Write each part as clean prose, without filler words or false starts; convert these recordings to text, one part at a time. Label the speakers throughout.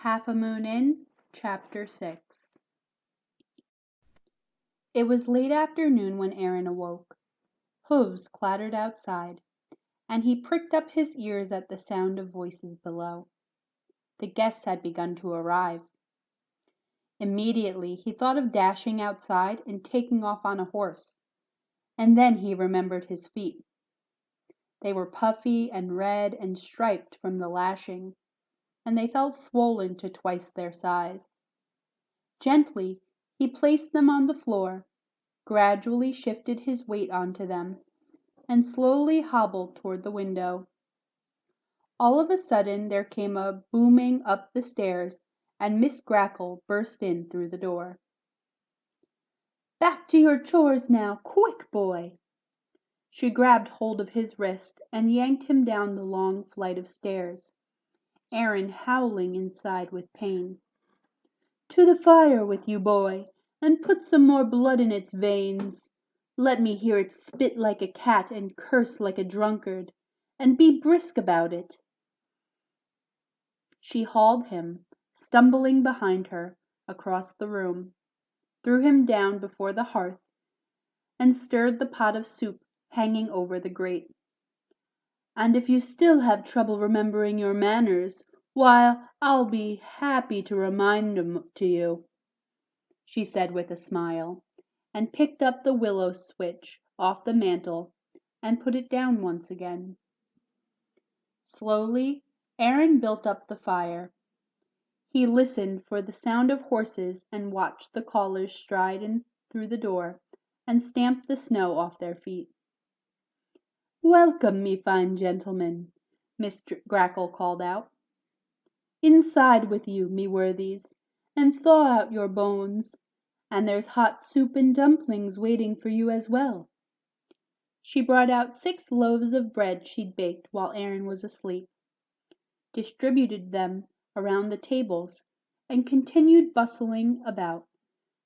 Speaker 1: Half a Moon In, Chapter 6. It was late afternoon when Aaron awoke. Hooves clattered outside, and he pricked up his ears at the sound of voices below. The guests had begun to arrive. Immediately he thought of dashing outside and taking off on a horse, and then he remembered his feet. They were puffy and red and striped from the lashing, and they felt swollen to twice their size. Gently, he placed them on the floor, gradually shifted his weight onto them, and slowly hobbled toward the window. All of a sudden there came a booming up the stairs, and Miss Grackle burst in through the door. "Back to your chores now, quick, boy!" She grabbed hold of his wrist and yanked him down the long flight of stairs, Aaron howling inside with pain. "To the fire with you, boy, and put some more blood in its veins. Let me hear it spit like a cat and curse like a drunkard, and be brisk about it." She hauled him, stumbling behind her, across the room, threw him down before the hearth, and stirred the pot of soup hanging over the grate. "And if you still have trouble remembering your manners, why, I'll be happy to remind 'em to you," she said with a smile, and picked up the willow switch off the mantel and put it down once again. Slowly, Aaron built up the fire. He listened for the sound of horses and watched the callers stride in through the door and stamp the snow off their feet. "Welcome, me fine gentlemen," Miss Grackle called out. "Inside with you, me worthies, and thaw out your bones, and there's hot soup and dumplings waiting for you as well." She brought out 6 loaves of bread she'd baked while Aaron was asleep, distributed them around the tables, and continued bustling about,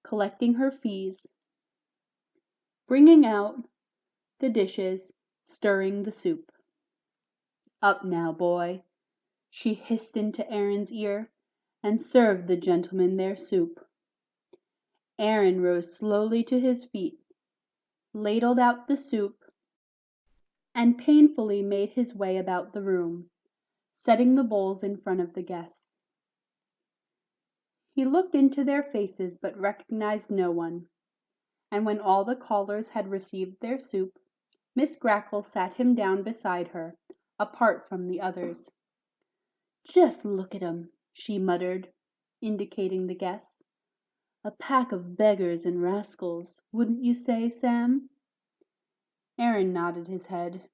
Speaker 1: collecting her fees, bringing out the dishes, stirring the soup. "Up now, boy," she hissed into Aaron's ear, "and serve the gentlemen their soup." Aaron rose slowly to his feet, ladled out the soup, and painfully made his way about the room, setting the bowls in front of the guests. He looked into their faces but recognized no one, and when all the callers had received their soup, Miss Grackle sat him down beside her, apart from the others. "Just look at 'em," she muttered, indicating the guests. "A pack of beggars and rascals, wouldn't you say, Sam?" Aaron nodded his head.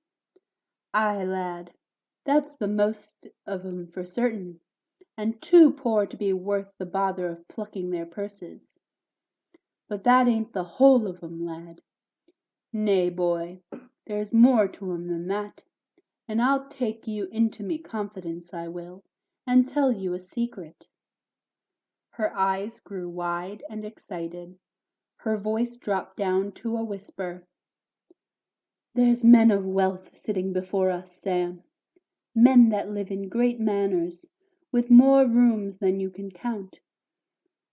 Speaker 1: "Aye, lad, that's the most of 'em for certain, and too poor to be worth the bother of plucking their purses. But that ain't the whole of 'em, lad. Nay, boy, there's more to 'em than that, and I'll take you into me confidence, I will, and tell you a secret." Her eyes grew wide and excited. Her voice dropped down to a whisper. "There's men of wealth sitting before us, Sam. Men that live in great manors, with more rooms than you can count,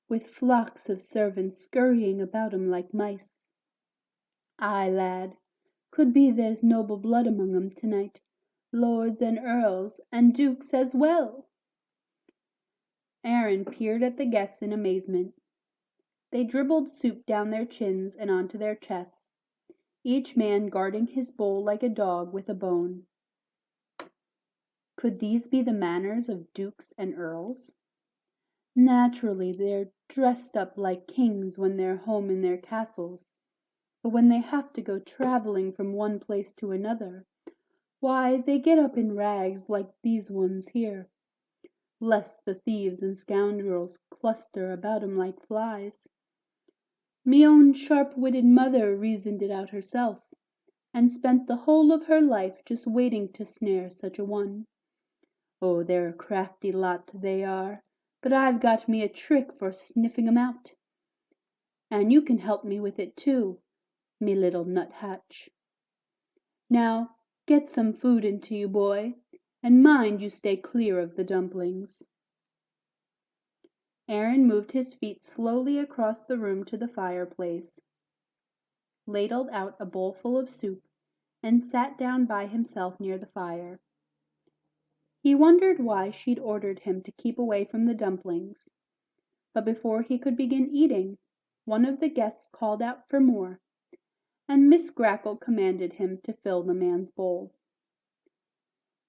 Speaker 1: with flocks of servants scurrying about 'em like mice. Aye, lad, could be there's noble blood among 'em tonight, lords and earls and dukes as well." Aaron peered at the guests in amazement. They dribbled soup down their chins and onto their chests, each man guarding his bowl like a dog with a bone. Could these be the manners of dukes and earls? Naturally, they're dressed up like kings when they're home in their castles, but when they have to go traveling from one place to another, why, they get up in rags like these ones here, lest the thieves and scoundrels cluster about 'em like flies. Me own sharp-witted mother reasoned it out herself, and spent the whole of her life just waiting to snare such a one. Oh, they're a crafty lot, they are, but I've got me a trick for sniffing 'em out. And you can help me with it too, me little nuthatch. Now, get some food into you, boy, and mind you stay clear of the dumplings." Aaron moved his feet slowly across the room to the fireplace, ladled out a bowlful of soup, and sat down by himself near the fire. He wondered why she'd ordered him to keep away from the dumplings, but before he could begin eating, one of the guests called out for more, and Miss Grackle commanded him to fill the man's bowl.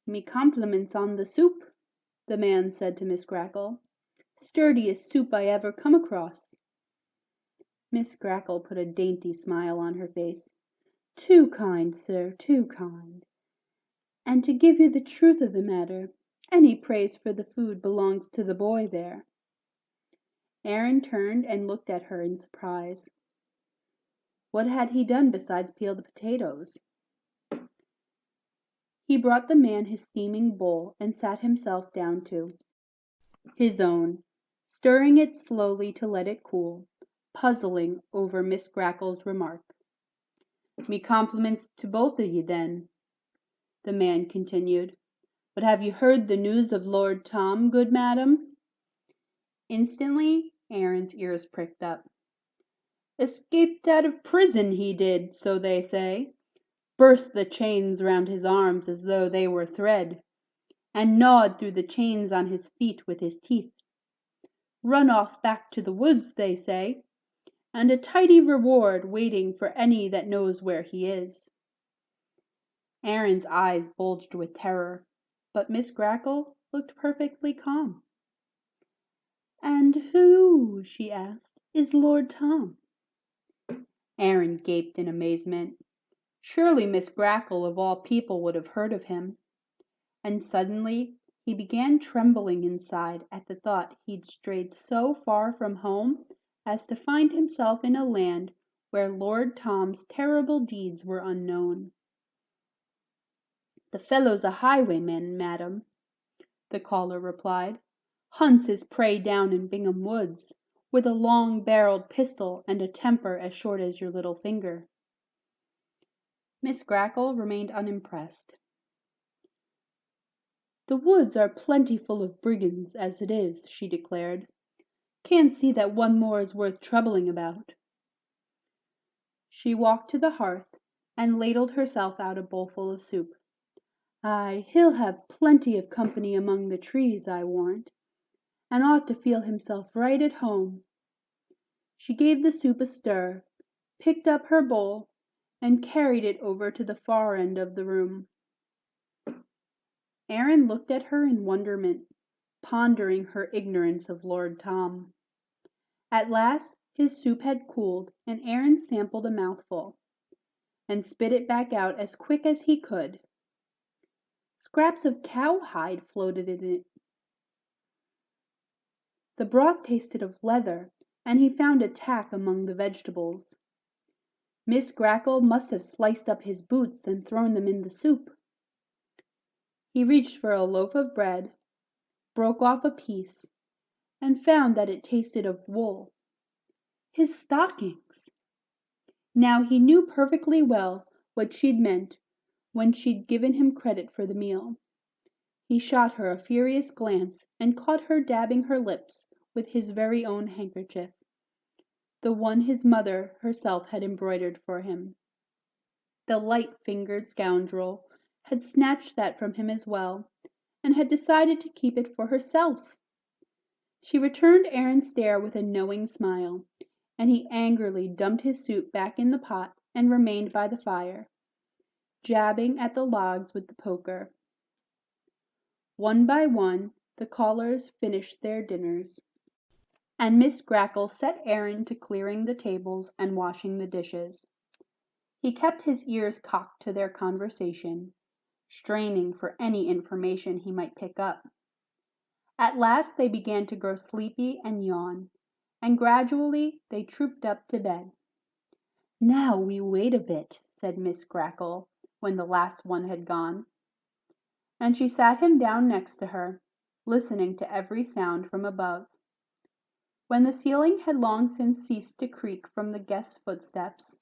Speaker 1: "Me compliments on the soup," the man said to Miss Grackle. "Sturdiest soup I ever come across." Miss Grackle put a dainty smile on her face. "Too kind, sir, too kind. And to give you the truth of the matter, any praise for the food belongs to the boy there." Aaron turned and looked at her in surprise. What had he done besides peel the potatoes? He brought the man his steaming bowl and sat himself down to his own, stirring it slowly to let it cool, puzzling over Miss Grackle's remark. "Me compliments to both of ye, then," the man continued. "But have you heard the news of Lord Tom, good madam?" Instantly, Aaron's ears pricked up. "Escaped out of prison, he did, so they say. Burst the chains round his arms as though they were thread, and gnawed through the chains on his feet with his teeth. Run off back to the woods, they say, and a tidy reward waiting for any that knows where he is." Aaron's eyes bulged with terror, but Miss Grackle looked perfectly calm. "And who," she asked, "is Lord Tom?" Aaron gaped in amazement. Surely Miss Grackle of all people would have heard of him. And suddenly he began trembling inside at the thought he'd strayed so far from home as to find himself in a land where Lord Tom's terrible deeds were unknown. "The fellow's a highwayman, madam," the caller replied. "Hunts his prey down in Bingham Woods, with a long-barreled pistol and a temper as short as your little finger." Miss Grackle remained unimpressed. "The woods are plenty full of brigands as it is," she declared. "Can't see that one more is worth troubling about." She walked to the hearth and ladled herself out a bowlful of soup. "Aye, he'll have plenty of company among the trees, I warrant, and ought to feel himself right at home." She gave the soup a stir, picked up her bowl, and carried it over to the far end of the room. Aaron looked at her in wonderment, pondering her ignorance of Lord Tom. At last his soup had cooled, and Aaron sampled a mouthful, and spit it back out as quick as he could. Scraps of cowhide floated in it. The broth tasted of leather, and he found a tack among the vegetables. Miss Grackle must have sliced up his boots and thrown them in the soup. He reached for a loaf of bread, broke off a piece, and found that it tasted of wool. His stockings! Now he knew perfectly well what she'd meant when she'd given him credit for the meal. He shot her a furious glance and caught her dabbing her lips with his very own handkerchief, the one his mother herself had embroidered for him. The light-fingered scoundrel had snatched that from him as well, and had decided to keep it for herself. She returned Aaron's stare with a knowing smile, and he angrily dumped his soup back in the pot and remained by the fire, jabbing at the logs with the poker. One by one, the callers finished their dinners, and Miss Grackle set Aaron to clearing the tables and washing the dishes. He kept his ears cocked to their conversation, straining for any information he might pick up. At last they began to grow sleepy and yawn, and gradually they trooped up to bed. "Now we wait a bit," said Miss Grackle, when the last one had gone. And she sat him down next to her, listening to every sound from above. When the ceiling had long since ceased to creak from the guests' footsteps,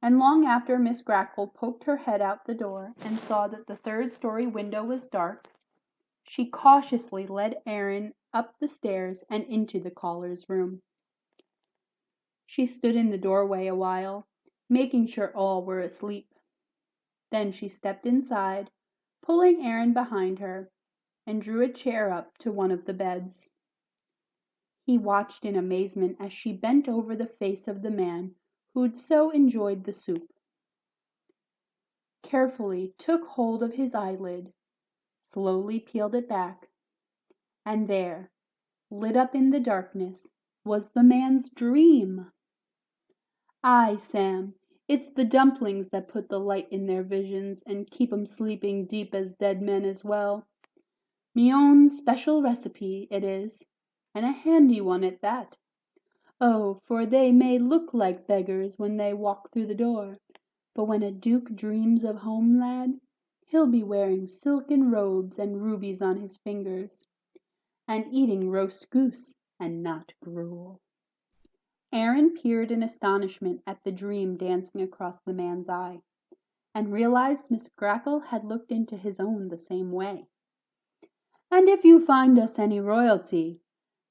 Speaker 1: and long after Miss Grackle poked her head out the door and saw that the third-story window was dark, she cautiously led Aaron up the stairs and into the caller's room. She stood in the doorway a while, making sure all were asleep. Then she stepped inside, pulling Aaron behind her, and drew a chair up to one of the beds. He watched in amazement as she bent over the face of the man who'd so enjoyed the soup, carefully took hold of his eyelid, slowly peeled it back, and there, lit up in the darkness, was the man's dream. Aye, Sam, it's the dumplings that put the light in their visions and keep 'em sleeping deep as dead men as well. Me own special recipe, it is, and a handy one at that. Oh, for they may look like beggars when they walk through the door, but when a duke dreams of home, lad, he'll be wearing silken robes and rubies on his fingers, and eating roast goose and not gruel. Aaron peered in astonishment at the dream dancing across the man's eye, and realized Miss Grackle had looked into his own the same way. "And if you find us any royalty,"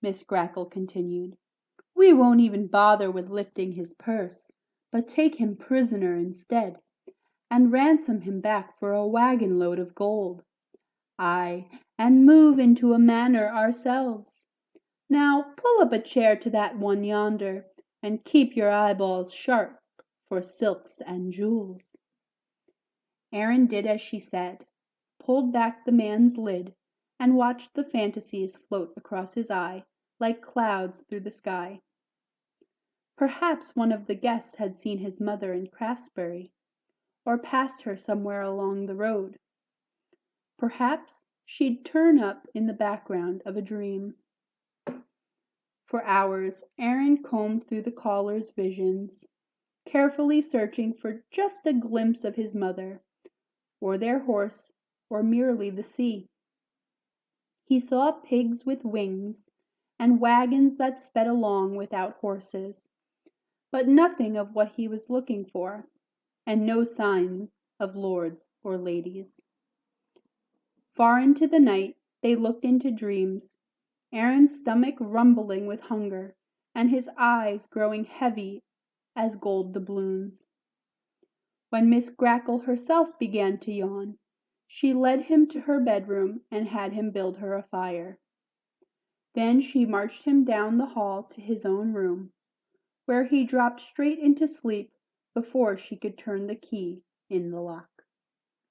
Speaker 1: Miss Grackle continued, "we won't even bother with lifting his purse, but take him prisoner instead, and ransom him back for a wagon load of gold. Aye, and move into a manor ourselves. Now pull up a chair to that one yonder, and keep your eyeballs sharp for silks and jewels." Aaron did as she said, pulled back the man's lid, and watched the fantasies float across his eye like clouds through the sky. Perhaps one of the guests had seen his mother in Craftsbury, or passed her somewhere along the road. Perhaps she'd turn up in the background of a dream. For hours Aaron combed through the caller's visions, carefully searching for just a glimpse of his mother, or their horse, or merely the sea. He saw pigs with wings, and wagons that sped along without horses, but nothing of what he was looking for, and no sign of lords or ladies. Far into the night they looked into dreams, Aaron's stomach rumbling with hunger, and his eyes growing heavy as gold doubloons. When Miss Grackle herself began to yawn, she led him to her bedroom and had him build her a fire. Then she marched him down the hall to his own room, where he dropped straight into sleep before she could turn the key in the lock.